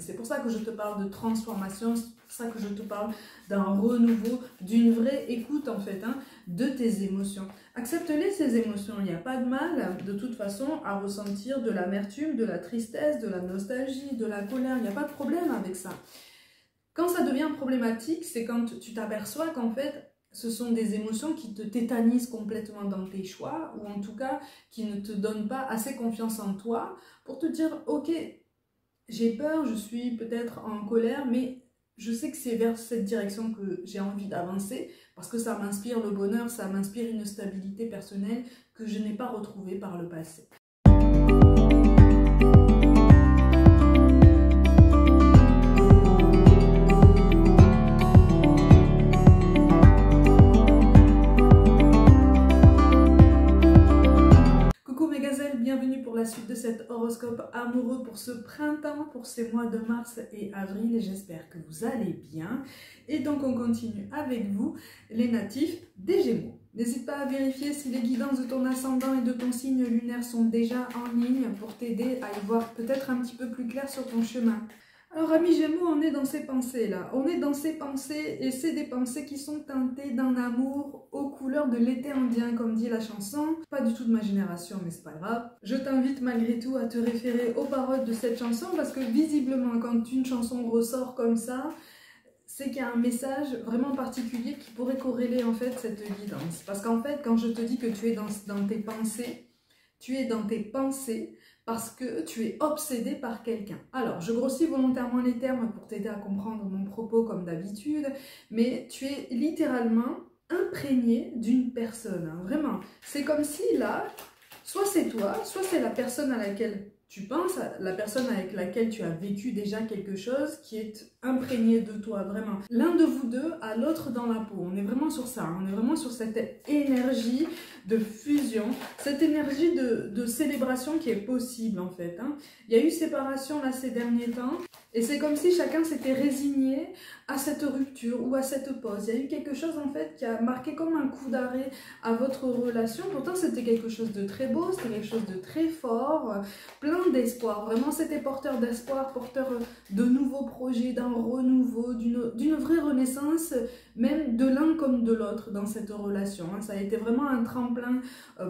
C'est pour ça que je te parle de transformation, c'est pour ça que je te parle d'un renouveau, d'une vraie écoute en fait, de tes émotions. Accepte-les ces émotions, il n'y a pas de mal de toute façon à ressentir de l'amertume, de la tristesse, de la nostalgie, de la colère, il n'y a pas de problème avec ça. Quand ça devient problématique, c'est quand tu t'aperçois qu'en fait, ce sont des émotions qui te tétanisent complètement dans tes choix, ou en tout cas qui ne te donnent pas assez confiance en toi pour te dire « Ok, j'ai peur, je suis peut-être en colère, mais je sais que c'est vers cette direction que j'ai envie d'avancer parce que ça m'inspire le bonheur, ça m'inspire une stabilité personnelle que je n'ai pas retrouvée par le passé. » Bienvenue pour la suite de cet horoscope amoureux pour ce printemps, pour ces mois de mars et avril. J'espère que vous allez bien. Et donc on continue avec vous, les natifs des Gémeaux. N'hésite pas à vérifier si les guidances de ton ascendant et de ton signe lunaire sont déjà en ligne pour t'aider à y voir peut-être un petit peu plus clair sur ton chemin. Alors amis Gémeaux, on est dans ces pensées là, on est dans ces pensées et c'est des pensées qui sont teintées d'un amour aux couleurs de l'été indien comme dit la chanson. Pas du tout de ma génération mais c'est pas grave. Je t'invite malgré tout à te référer aux paroles de cette chanson parce que visiblement quand une chanson ressort comme ça, c'est qu'il y a un message vraiment particulier qui pourrait corréler en fait cette guidance. Parce qu'en fait quand je te dis que tu es dans tes pensées, tu es dans tes pensées parce que tu es obsédé par quelqu'un. Alors, je grossis volontairement les termes pour t'aider à comprendre mon propos comme d'habitude, mais tu es littéralement imprégné d'une personne, vraiment. C'est comme si là, soit c'est toi, soit c'est la personne à laquelle tu penses, la personne avec laquelle tu as vécu déjà quelque chose qui est imprégnée de toi, vraiment. L'un de vous deux a l'autre dans la peau. On est vraiment sur ça, on est vraiment sur cette énergie de fusion, cette énergie de célébration qui est possible en fait. Il y a eu séparation là ces derniers temps et c'est comme si chacun s'était résigné à cette rupture ou à cette pause. Il y a eu quelque chose en fait qui a marqué comme un coup d'arrêt à votre relation. Pourtant c'était quelque chose de très beau, c'était quelque chose de très fort, plein d'espoir. Vraiment c'était porteur d'espoir, porteur de nouveaux projets, d'un renouveau, d'une vraie renaissance, même de l'un comme de l'autre dans cette relation. Ça a été vraiment un tremplin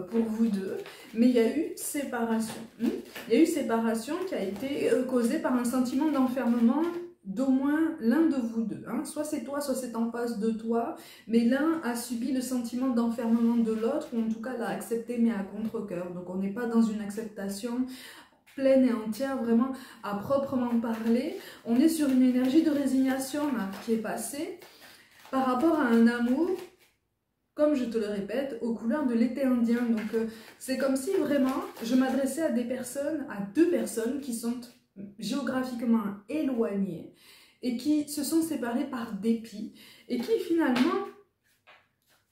pour vous deux. Mais il y a eu séparation. Il y a eu séparation qui a été causée par un sentiment d'enfermement d'au moins l'un de vous deux. Soit c'est toi, soit c'est en face de toi, mais l'un a subi le sentiment d'enfermement de l'autre, ou en tout cas l'a accepté mais à contre-cœur. Donc on n'est pas dans une acceptation pleine et entière, vraiment à proprement parler. On est sur une énergie de résignation là, qui est passée par rapport à un amour, comme je te le répète, aux couleurs de l'été indien. Donc c'est comme si vraiment je m'adressais à des personnes, à deux personnes qui sont géographiquement éloignées et qui se sont séparées par dépit et qui finalement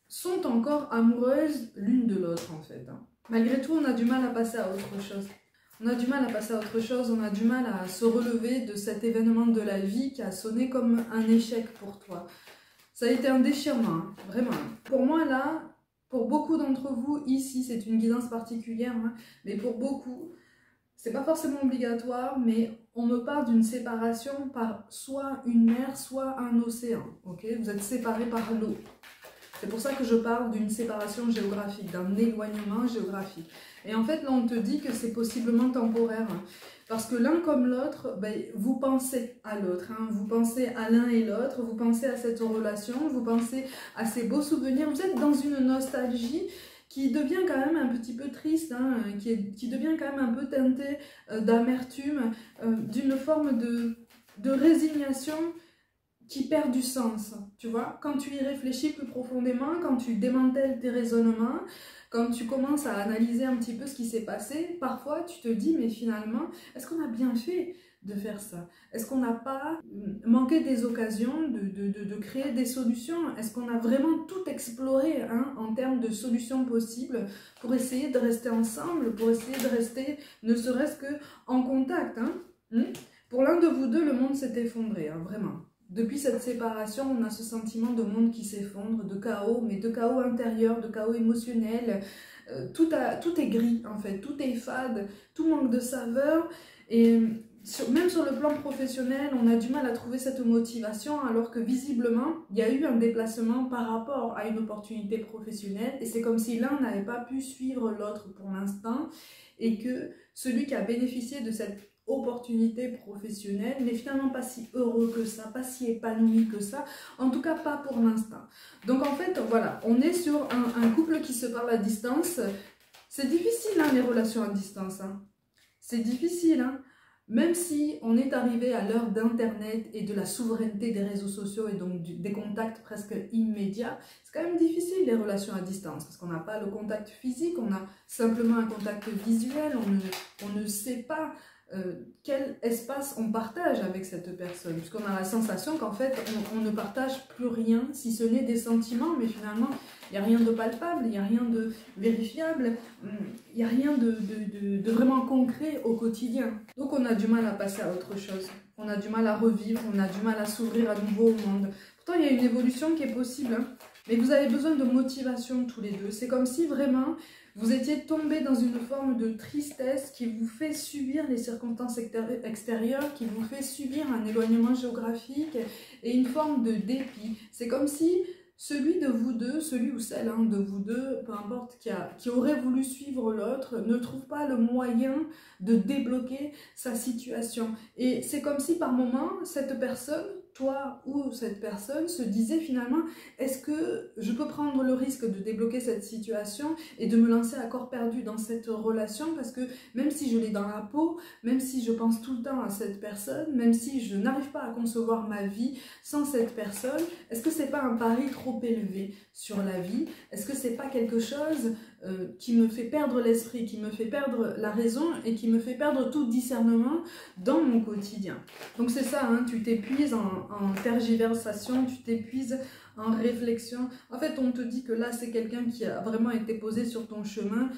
sont encore amoureuses l'une de l'autre en fait. Malgré tout, on a du mal à passer à autre chose. On a du mal à passer à autre chose, on a du mal à se relever de cet événement de la vie qui a sonné comme un échec pour toi. Ça a été un déchirement, vraiment. Pour moi là, pour beaucoup d'entre vous ici, c'est une guidance particulière, mais pour beaucoup, c'est pas forcément obligatoire, mais on me parle d'une séparation par soit une mer, soit un océan, ok? Vous êtes séparés par l'eau. C'est pour ça que je parle d'une séparation géographique, d'un éloignement géographique. Et en fait, là, on te dit que c'est possiblement temporaire. Parce que l'un comme l'autre, vous pensez à l'autre. Vous pensez à l'un et l'autre, vous pensez à cette relation, vous pensez à ces beaux souvenirs. Vous êtes dans une nostalgie qui devient quand même un petit peu triste, qui devient quand même un peu teintée d'amertume, d'une forme de résignation qui perd du sens, tu vois. Quand tu y réfléchis plus profondément, quand tu démantèles tes raisonnements, quand tu commences à analyser un petit peu ce qui s'est passé, parfois tu te dis, mais finalement, est-ce qu'on a bien fait de faire ça? Est-ce qu'on n'a pas manqué des occasions de créer des solutions? Est-ce qu'on a vraiment tout exploré en termes de solutions possibles pour essayer de rester ensemble, pour essayer de rester ne serait-ce qu'en contact? Pour l'un de vous deux, le monde s'est effondré, vraiment. Depuis cette séparation, on a ce sentiment de monde qui s'effondre, de chaos, mais de chaos intérieur, de chaos émotionnel. Tout est gris en fait, tout est fade, tout manque de saveur. Et même sur le plan professionnel, on a du mal à trouver cette motivation alors que visiblement, il y a eu un déplacement par rapport à une opportunité professionnelle et c'est comme si l'un n'avait pas pu suivre l'autre pour l'instant et que celui qui a bénéficié de cette opportunité professionnelle n'est finalement pas si heureux que ça, pas si épanoui que ça, en tout cas pas pour l'instant. Donc en fait, voilà, on est sur un couple qui se parle à distance. C'est difficile, hein, les relations à distance. Hein. C'est difficile, hein. Même si on est arrivé à l'heure d'Internet et de la souveraineté des réseaux sociaux et donc des contacts presque immédiats, c'est quand même difficile les relations à distance parce qu'on n'a pas le contact physique, on a simplement un contact visuel, on ne sait pas quel espace on partage avec cette personne, puisqu'on a la sensation qu'en fait on ne partage plus rien, si ce n'est des sentiments, mais finalement il n'y a rien de palpable, il n'y a rien de vérifiable, il n'y a rien de vraiment concret au quotidien. Donc on a du mal à passer à autre chose, on a du mal à revivre, on a du mal à s'ouvrir à nouveau au monde. Pourtant il y a une évolution qui est possible, hein, mais vous avez besoin de motivation tous les deux. C'est comme si vraiment vous étiez tombés dans une forme de tristesse qui vous fait subir les circonstances extérieures, qui vous fait subir un éloignement géographique et une forme de dépit. C'est comme si celui de vous deux, celui ou celle de vous deux, peu importe, qui aurait voulu suivre l'autre, ne trouve pas le moyen de débloquer sa situation. Et c'est comme si par moment, cette personne, toi ou cette personne, se disait finalement, est-ce que je peux prendre le risque de débloquer cette situation et de me lancer à corps perdu dans cette relation, parce que même si je l'ai dans la peau, même si je pense tout le temps à cette personne, même si je n'arrive pas à concevoir ma vie sans cette personne, est-ce que c'est pas un pari trop élevé sur la vie? Est-ce que c'est pas quelque chose qui me fait perdre l'esprit, qui me fait perdre la raison et qui me fait perdre tout discernement dans mon quotidien? Donc c'est ça, hein, tu t'épuises en tergiversation, tu t'épuises en réflexion. En fait, on te dit que là, c'est quelqu'un qui a vraiment été posé sur ton chemin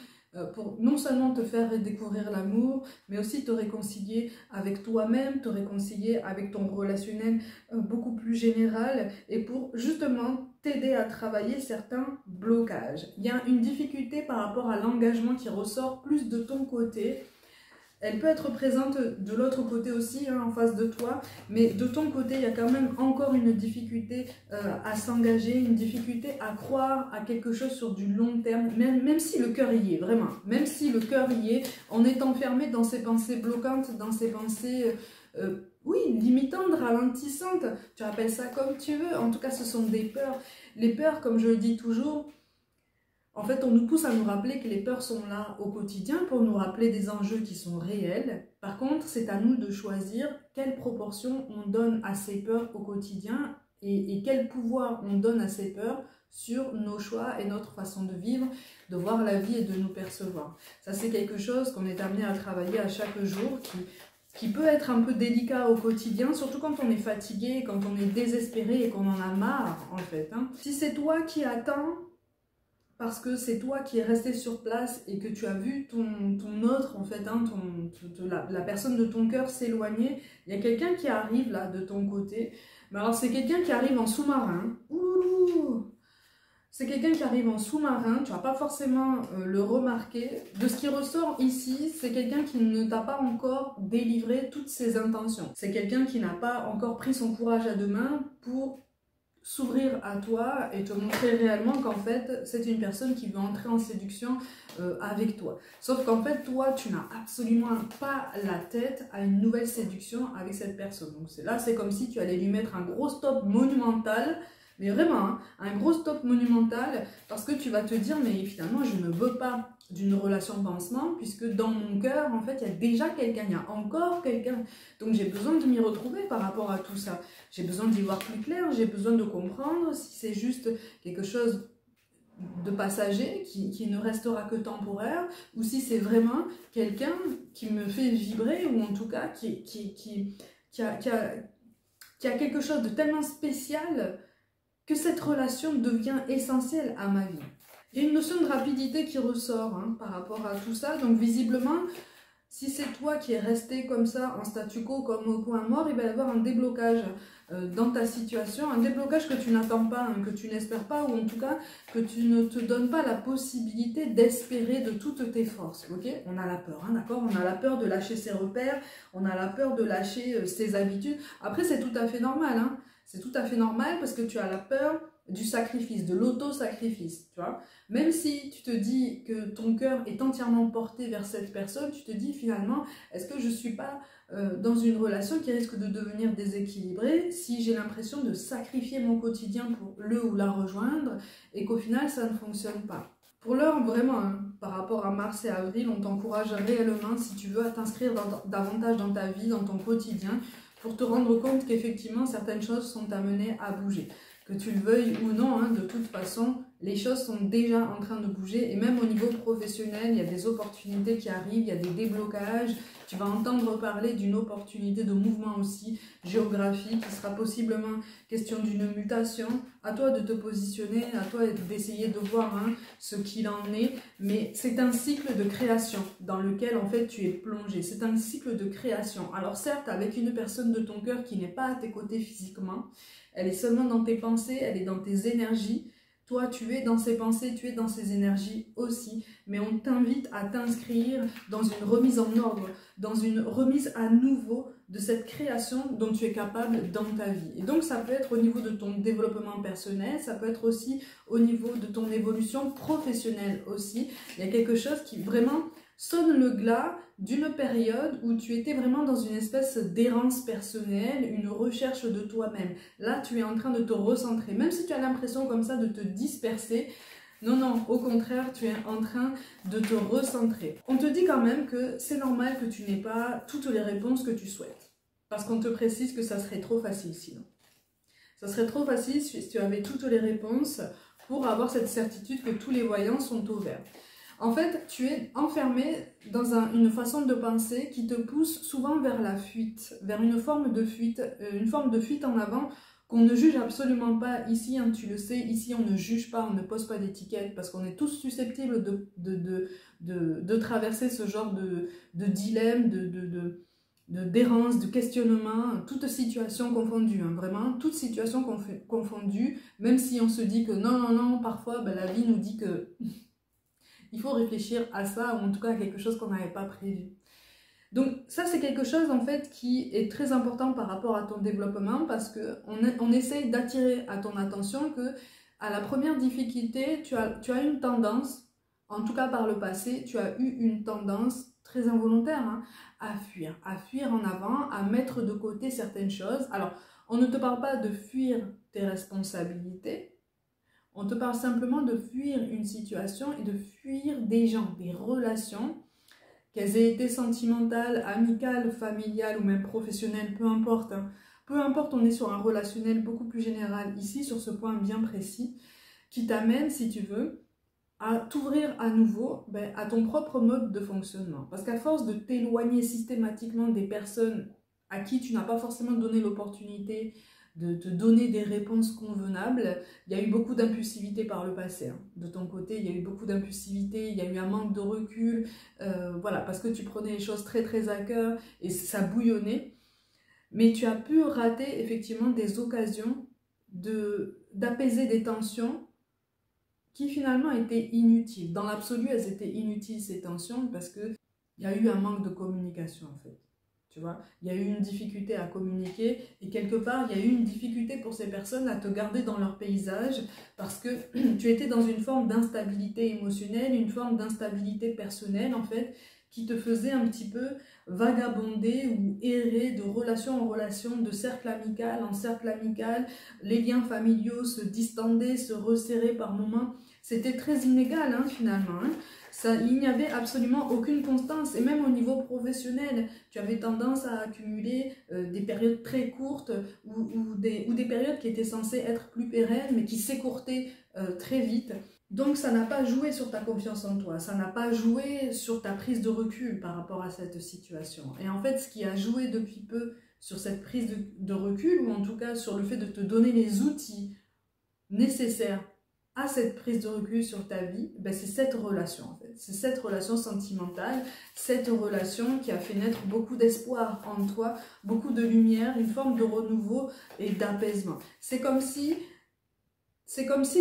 pour non seulement te faire découvrir l'amour, mais aussi te réconcilier avec toi-même, te réconcilier avec ton relationnel beaucoup plus général et pour justement t'aider à travailler certains blocages. Il y a une difficulté par rapport à l'engagement qui ressort plus de ton côté. Elle peut être présente de l'autre côté aussi, hein, en face de toi, mais de ton côté, il y a quand même encore une difficulté à s'engager, une difficulté à croire à quelque chose sur du long terme, même si le cœur y est, vraiment, même si le cœur y est, on est enfermé dans ces pensées bloquantes, dans ces pensées, oui, limitantes, ralentissantes, tu appelles ça comme tu veux, en tout cas ce sont des peurs. Les peurs, comme je le dis toujours, en fait, on nous pousse à nous rappeler que les peurs sont là au quotidien pour nous rappeler des enjeux qui sont réels. Par contre, c'est à nous de choisir quelle proportion on donne à ces peurs au quotidien et quel pouvoir on donne à ces peurs sur nos choix et notre façon de vivre, de voir la vie et de nous percevoir. Ça, c'est quelque chose qu'on est amené à travailler à chaque jour, qui peut être un peu délicat au quotidien, surtout quand on est fatigué, quand on est désespéré et qu'on en a marre, en fait. Hein. Si c'est toi qui attends, parce que c'est toi qui es resté sur place et que tu as vu ton autre, en fait, hein, la personne de ton cœur s'éloigner, il y a quelqu'un qui arrive là de ton côté. Mais alors c'est quelqu'un qui arrive en sous-marin. Ouh, c'est quelqu'un qui arrive en sous-marin, tu vas pas forcément le remarquer. De ce qui ressort ici, c'est quelqu'un qui ne t'a pas encore délivré toutes ses intentions. C'est quelqu'un qui n'a pas encore pris son courage à deux mains pour s'ouvrir à toi et te montrer réellement qu'en fait c'est une personne qui veut entrer en séduction avec toi. Sauf qu'en fait toi tu n'as absolument pas la tête à une nouvelle séduction avec cette personne. Donc c'est comme si tu allais lui mettre un gros stop monumental, mais vraiment hein, un gros stop monumental, parce que tu vas te dire mais finalement je ne veux pas d'une relation pansement, puisque dans mon cœur, en fait, il y a déjà quelqu'un, il y a encore quelqu'un. Donc j'ai besoin de m'y retrouver par rapport à tout ça. J'ai besoin d'y voir plus clair, j'ai besoin de comprendre si c'est juste quelque chose de passager, qui ne restera que temporaire, ou si c'est vraiment quelqu'un qui me fait vibrer, ou en tout cas qui a quelque chose de tellement spécial que cette relation devient essentielle à ma vie. Il y a une notion de rapidité qui ressort hein, par rapport à tout ça. Donc visiblement, Si c'est toi qui es resté comme ça, en statu quo, comme au point mort, il va y avoir un déblocage dans ta situation, un déblocage que tu n'attends pas, hein, que tu n'espères pas, ou en tout cas que tu ne te donnes pas la possibilité d'espérer de toutes tes forces. Ok, on a la peur, hein, d'accord? On a la peur de lâcher ses repères, on a la peur de lâcher ses habitudes. Après, c'est tout à fait normal, hein. C'est tout à fait normal parce que tu as la peur du sacrifice, de l'auto-sacrifice, tu vois. Même si tu te dis que ton cœur est entièrement porté vers cette personne, tu te dis finalement, est-ce que je ne suis pas dans une relation qui risque de devenir déséquilibrée si j'ai l'impression de sacrifier mon quotidien pour le ou la rejoindre et qu'au final, ça ne fonctionne pas. Pour l'heure, vraiment, hein, par rapport à mars et avril, on t'encourage réellement, si tu veux, à t'inscrire davantage dans ta vie, dans ton quotidien, pour te rendre compte qu'effectivement, certaines choses sont amenées à bouger. Que tu le veuilles ou non, hein, de toute façon, les choses sont déjà en train de bouger. Et même au niveau professionnel, il y a des opportunités qui arrivent, il y a des déblocages. Tu vas entendre parler d'une opportunité de mouvement aussi géographique. Il sera possiblement question d'une mutation. À toi de te positionner, à toi d'essayer de voir, hein, ce qu'il en est. Mais c'est un cycle de création dans lequel en fait tu es plongé. C'est un cycle de création. Alors certes, avec une personne de ton cœur qui n'est pas à tes côtés physiquement, elle est seulement dans tes pensées, elle est dans tes énergies. Toi, tu es dans ses pensées, tu es dans ses énergies aussi. Mais on t'invite à t'inscrire dans une remise en ordre, dans une remise à nouveau de cette création dont tu es capable dans ta vie. Et donc, ça peut être au niveau de ton développement personnel, ça peut être aussi au niveau de ton évolution professionnelle aussi. Il y a quelque chose qui vraiment sonne le glas d'une période où tu étais vraiment dans une espèce d'errance personnelle, une recherche de toi-même. Là, tu es en train de te recentrer, même si tu as l'impression comme ça de te disperser. Non, non, au contraire, tu es en train de te recentrer. On te dit quand même que c'est normal que tu n'aies pas toutes les réponses que tu souhaites. Parce qu'on te précise que ça serait trop facile sinon. Ça serait trop facile si tu avais toutes les réponses pour avoir cette certitude que tous les voyants sont au vert. En fait, tu es enfermé dans une façon de penser qui te pousse souvent vers la fuite, vers une forme de fuite en avant qu'on ne juge absolument pas ici, hein, tu le sais, ici on ne juge pas, on ne pose pas d'étiquette parce qu'on est tous susceptibles de traverser ce genre de dilemme, d'errance, de questionnement, toute situation confondue, hein, vraiment, toute situation confondue, même si on se dit que non, non, non, parfois ben, la vie nous dit que il faut réfléchir à ça, ou en tout cas à quelque chose qu'on n'avait pas prévu. Donc ça, c'est quelque chose en fait qui est très important par rapport à ton développement parce qu'on essaye d'attirer à ton attention que à la première difficulté, tu as une tendance, en tout cas par le passé, tu as eu une tendance très involontaire, hein, à fuir en avant, à mettre de côté certaines choses. Alors, on ne te parle pas de fuir tes responsabilités, on te parle simplement de fuir une situation et de fuir des gens, des relations, qu'elles aient été sentimentales, amicales, familiales ou même professionnelles, peu importe. Hein. Peu importe, on est sur un relationnel beaucoup plus général ici, sur ce point bien précis, qui t'amène, si tu veux, à t'ouvrir à nouveau à ton propre mode de fonctionnement. Parce qu'à force de t'éloigner systématiquement des personnes à qui tu n'as pas forcément donné l'opportunité de te donner des réponses convenables, il y a eu beaucoup d'impulsivité par le passé. Hein. De ton côté, il y a eu beaucoup d'impulsivité, il y a eu un manque de recul, voilà, parce que tu prenais les choses très très à cœur et ça bouillonnait. Mais tu as pu rater effectivement des occasions d'apaiser des tensions qui finalement étaient inutiles. Dans l'absolu, elles étaient inutiles ces tensions parce qu'il y a eu un manque de communication en fait. Tu vois, il y a eu une difficulté à communiquer et quelque part, il y a eu une difficulté pour ces personnes à te garder dans leur paysage parce que tu étais dans une forme d'instabilité émotionnelle, une forme d'instabilité personnelle en fait, qui te faisait un petit peu vagabonder ou errer de relation en relation, de cercle amical en cercle amical. Les liens familiaux se distendaient, se resserraient par moments. C'était très inégal hein, finalement. Hein. Il n'y avait absolument aucune constance et même au niveau professionnel, tu avais tendance à accumuler des périodes très courtes ou des périodes qui étaient censées être plus pérennes mais qui s'écourtaient très vite. Donc ça n'a pas joué sur ta confiance en toi, ça n'a pas joué sur ta prise de recul par rapport à cette situation. Et en fait, ce qui a joué depuis peu sur cette prise de recul, ou en tout cas sur le fait de te donner les outils nécessaires à cette prise de recul sur ta vie, ben c'est cette relation en fait. C'est cette relation sentimentale, cette relation qui a fait naître beaucoup d'espoir en toi, beaucoup de lumière, une forme de renouveau et d'apaisement. C'est comme si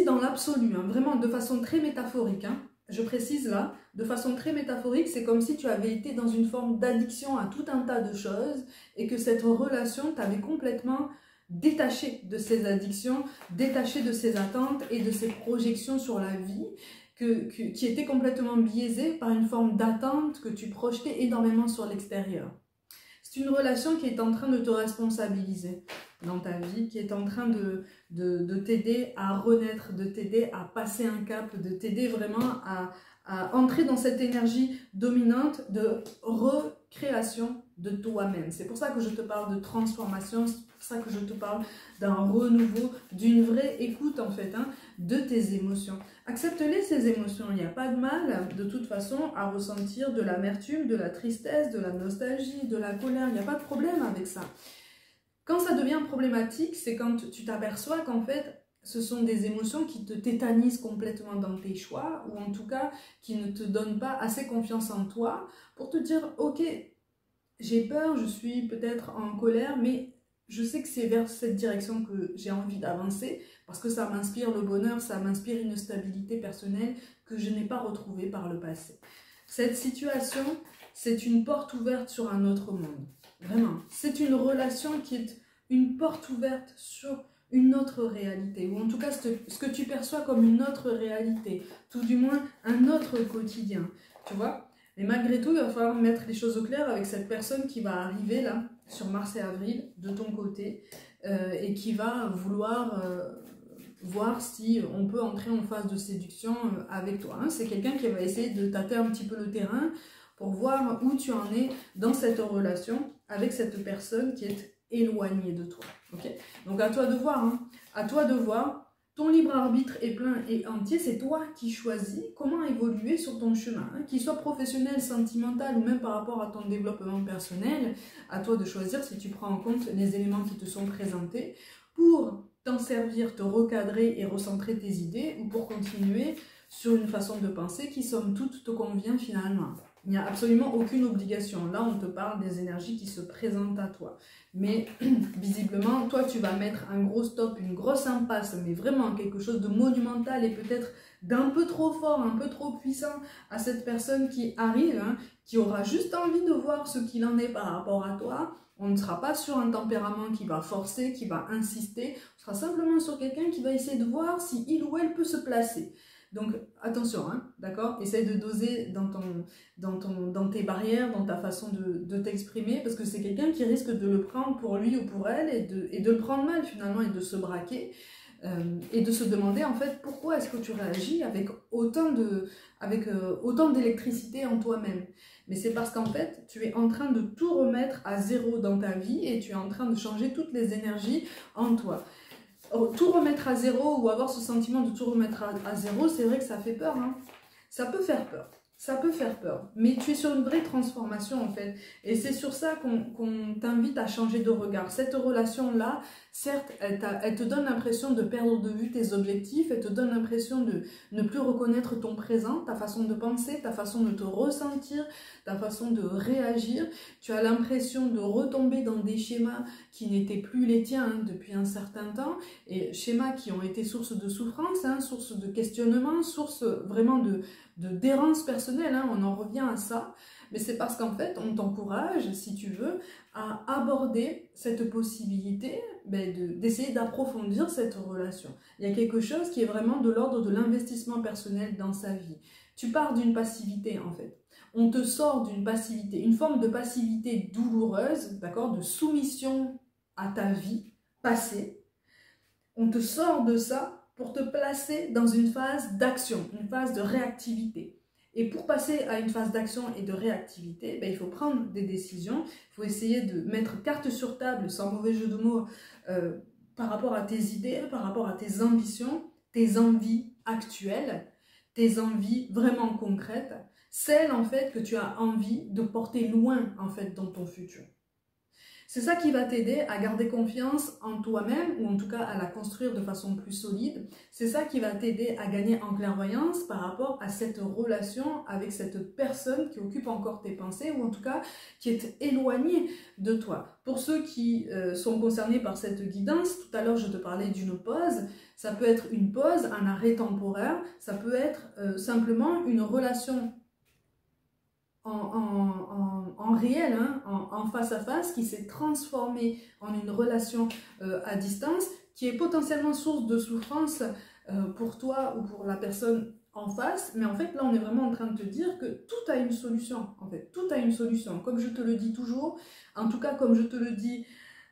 dans l'absolu, hein, vraiment de façon très métaphorique, hein, je précise là, de façon très métaphorique, c'est comme si tu avais été dans une forme d'addiction à tout un tas de choses et que cette relation t'avait complètement détaché de ces addictions, détaché de ces attentes et de ces projections sur la vie qui étaient complètement biaisées par une forme d'attente que tu projetais énormément sur l'extérieur. C'est une relation qui est en train de te responsabiliser dans ta vie, qui est en train de t'aider à renaître, de t'aider à passer un cap, de t'aider vraiment à entrer dans cette énergie dominante de recréation de toi-même. C'est pour ça que je te parle de transformation, c'est pour ça que je te parle d'un renouveau, d'une vraie écoute en fait, hein, de tes émotions. Accepte-les ces émotions, il n'y a pas de mal de toute façon à ressentir de l'amertume, de la tristesse, de la nostalgie, de la colère, il n'y a pas de problème avec ça. Quand ça devient problématique, c'est quand tu t'aperçois qu'en fait, ce sont des émotions qui te tétanisent complètement dans tes choix, ou en tout cas, qui ne te donnent pas assez confiance en toi pour te dire, ok, j'ai peur, je suis peut-être en colère, mais je sais que c'est vers cette direction que j'ai envie d'avancer, parce que ça m'inspire le bonheur, ça m'inspire une stabilité personnelle que je n'ai pas retrouvée par le passé. Cette situation, c'est une porte ouverte sur un autre monde. Vraiment, c'est une relation qui est une porte ouverte sur une autre réalité, ou en tout cas ce que tu perçois comme une autre réalité, tout du moins un autre quotidien, tu vois. Mais malgré tout, il va falloir mettre les choses au clair avec cette personne qui va arriver là, sur Mars et Avril, de ton côté, et qui va vouloir voir si on peut entrer en phase de séduction avec toi. Hein. C'est quelqu'un qui va essayer de tâter un petit peu le terrain pour voir où tu en es dans cette relation avec cette personne qui est éloignée de toi. Okay, donc à toi de voir, hein. À toi de voir. Ton libre arbitre est plein et entier, c'est toi qui choisis comment évoluer sur ton chemin. Hein. Qu'il soit professionnel, sentimental ou même par rapport à ton développement personnel, à toi de choisir si tu prends en compte les éléments qui te sont présentés pour t'en servir, te recadrer et recentrer tes idées ou pour continuer sur une façon de penser qui somme toute te convient finalement. Il n'y a absolument aucune obligation. Là, on te parle des énergies qui se présentent à toi. Mais visiblement, toi, tu vas mettre un gros stop, une grosse impasse, mais vraiment quelque chose de monumental et peut-être d'un peu trop fort, un peu trop puissant à cette personne qui arrive, hein, qui aura juste envie de voir ce qu'il en est par rapport à toi. On ne sera pas sur un tempérament qui va forcer, qui va insister. On sera simplement sur quelqu'un qui va essayer de voir si il ou elle peut se placer. Donc attention, hein, d'accord? Essaye de doser dans tes barrières, dans ta façon de t'exprimer, parce que c'est quelqu'un qui risque de le prendre pour lui ou pour elle et de le prendre mal finalement et de se braquer et de se demander en fait pourquoi est-ce que tu réagis avec autant d'électricité en toi-même. Mais c'est parce qu'en fait tu es en train de tout remettre à zéro dans ta vie et tu es en train de changer toutes les énergies en toi. Tout remettre à zéro ou avoir ce sentiment de tout remettre à zéro, c'est vrai que ça fait peur. Hein. Ça peut faire peur. Ça peut faire peur. Mais tu es sur une vraie transformation en fait. Et c'est sur ça qu'on t'invite à changer de regard. Cette relation-là, certes, elle te donne l'impression de perdre de vue tes objectifs. Elle te donne l'impression de ne plus reconnaître ton présent, ta façon de penser, ta façon de te ressentir, ta façon de réagir. Tu as l'impression de retomber dans des schémas qui n'étaient plus les tiens hein, depuis un certain temps. Et schémas qui ont été source de souffrance, hein, source de questionnement, source vraiment d'errance personnelle, hein, on en revient à ça, mais c'est parce qu'en fait, on t'encourage, si tu veux, à aborder cette possibilité d'essayer d'approfondir cette relation. Il y a quelque chose qui est vraiment de l'ordre de l'investissement personnel dans sa vie. Tu pars d'une passivité, en fait. On te sort d'une passivité, une forme de passivité douloureuse, d'accord, de soumission à ta vie passée. On te sort de ça pour te placer dans une phase d'action, une phase de réactivité. Et pour passer à une phase d'action et de réactivité, il faut prendre des décisions, il faut essayer de mettre carte sur table, sans mauvais jeu de mots, par rapport à tes idées, par rapport à tes ambitions, tes envies actuelles, tes envies vraiment concrètes, celles en fait que tu as envie de porter loin en fait dans ton futur. C'est ça qui va t'aider à garder confiance en toi-même, ou en tout cas à la construire de façon plus solide. C'est ça qui va t'aider à gagner en clairvoyance par rapport à cette relation avec cette personne qui occupe encore tes pensées, ou en tout cas qui est éloignée de toi. Pour ceux qui sont concernés par cette guidance, tout à l'heure je te parlais d'une pause. Ça peut être une pause, un arrêt temporaire, ça peut être simplement une relation en réel, hein, en face à face, qui s'est transformée en une relation à distance, qui est potentiellement source de souffrance pour toi ou pour la personne en face. Mais en fait, là, on est vraiment en train de te dire que tout a une solution. En fait, tout a une solution. Comme je te le dis toujours, en tout cas, comme je te le dis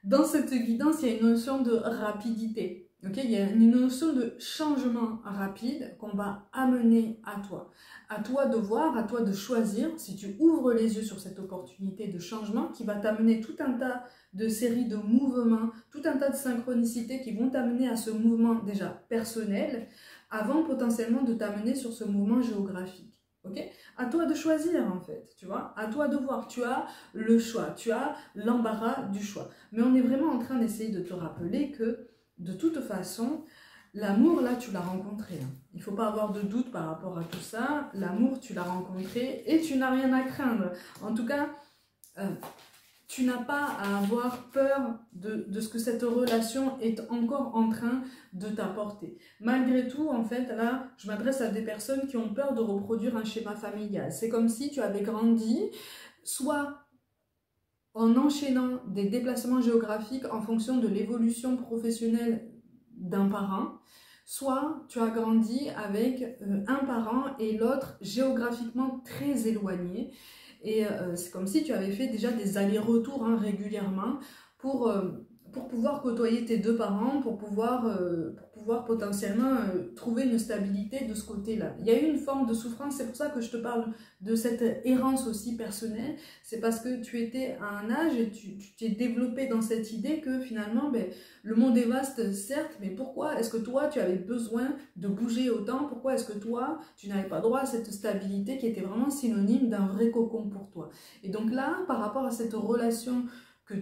dans cette guidance, il y a une notion de rapidité. Okay, il y a une notion de changement rapide qu'on va amener à toi. À toi de voir, à toi de choisir, si tu ouvres les yeux sur cette opportunité de changement qui va t'amener tout un tas de séries de mouvements, tout un tas de synchronicités qui vont t'amener à ce mouvement déjà personnel, avant potentiellement de t'amener sur ce mouvement géographique. Okay, à toi de choisir en fait, tu vois, à toi de voir, tu as le choix, tu as l'embarras du choix. Mais on est vraiment en train d'essayer de te rappeler que de toute façon, l'amour, là, tu l'as rencontré. Il ne faut pas avoir de doute par rapport à tout ça. L'amour, tu l'as rencontré et tu n'as rien à craindre. En tout cas, tu n'as pas à avoir peur de ce que cette relation est encore en train de t'apporter. Malgré tout, en fait, là, je m'adresse à des personnes qui ont peur de reproduire un schéma familial. C'est comme si tu avais grandi, soit en enchaînant des déplacements géographiques en fonction de l'évolution professionnelle d'un parent, soit tu as grandi avec un parent et l'autre géographiquement très éloigné. Et c'est comme si tu avais fait déjà des allers-retours régulièrement pour pouvoir côtoyer tes deux parents, pour pouvoir potentiellement trouver une stabilité de ce côté-là. Il y a eu une forme de souffrance, c'est pour ça que je te parle de cette errance aussi personnelle, c'est parce que tu étais à un âge et tu t'es développé dans cette idée que finalement, le monde est vaste, certes, mais pourquoi est-ce que toi, tu avais besoin de bouger autant? Pourquoi est-ce que toi, tu n'avais pas droit à cette stabilité qui était vraiment synonyme d'un vrai cocon pour toi? Et donc là, par rapport à cette relation que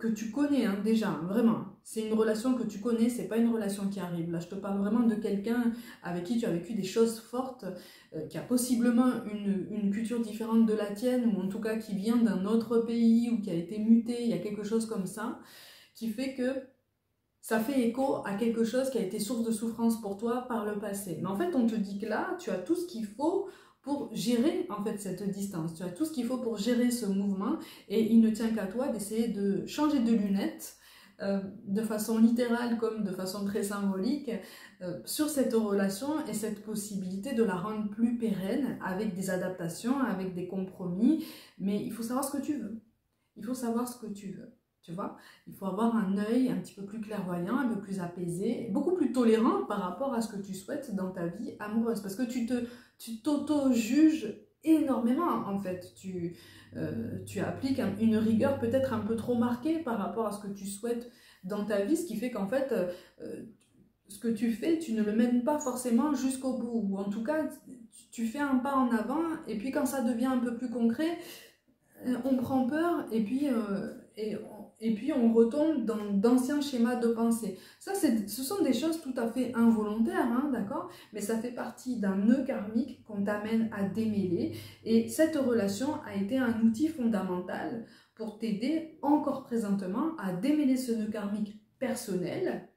tu connais déjà, vraiment. C'est une relation que tu connais, c'est pas une relation qui arrive. Là, je te parle vraiment de quelqu'un avec qui tu as vécu des choses fortes, qui a possiblement une culture différente de la tienne, ou en tout cas qui vient d'un autre pays, ou qui a été muté, il y a quelque chose comme ça, qui fait que ça fait écho à quelque chose qui a été source de souffrance pour toi par le passé. Mais en fait, on te dit que là, tu as tout ce qu'il faut pour gérer en fait cette distance. Tu as tout ce qu'il faut pour gérer ce mouvement et il ne tient qu'à toi d'essayer de changer de lunettes de façon littérale comme de façon très symbolique sur cette relation et cette possibilité de la rendre plus pérenne avec des adaptations, avec des compromis. Mais il faut savoir ce que tu veux. Il faut savoir ce que tu veux. Tu vois, il faut avoir un œil un petit peu plus clairvoyant, un peu plus apaisé, beaucoup plus tolérant par rapport à ce que tu souhaites dans ta vie amoureuse. Parce que tu t'auto-juges énormément en fait. Tu appliques une rigueur peut-être un peu trop marquée par rapport à ce que tu souhaites dans ta vie, ce qui fait qu'en fait, ce que tu fais, tu ne le mènes pas forcément jusqu'au bout. Ou en tout cas, tu fais un pas en avant et puis quand ça devient un peu plus concret, on prend peur et puis on retombe dans d'anciens schémas de pensée. Ça, ce sont des choses tout à fait involontaires, d'accord? Mais ça fait partie d'un nœud karmique qu'on t'amène à démêler. Et cette relation a été un outil fondamental pour t'aider encore présentement à démêler ce nœud karmique personnel,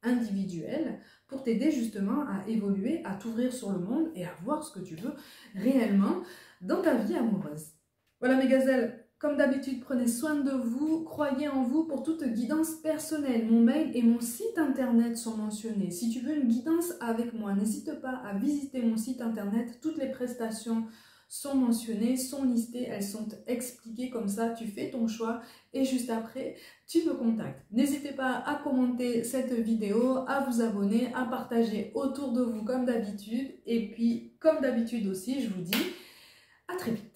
individuel, pour t'aider justement à évoluer, à t'ouvrir sur le monde et à voir ce que tu veux réellement dans ta vie amoureuse. Voilà mes gazelles, comme d'habitude, prenez soin de vous, croyez en vous pour toute guidance personnelle. Mon mail et mon site internet sont mentionnés. Si tu veux une guidance avec moi, n'hésite pas à visiter mon site internet. Toutes les prestations sont mentionnées, sont listées, elles sont expliquées comme ça. Tu fais ton choix et juste après, tu me contactes. N'hésitez pas à commenter cette vidéo, à vous abonner, à partager autour de vous comme d'habitude. Et puis, comme d'habitude aussi, je vous dis à très vite.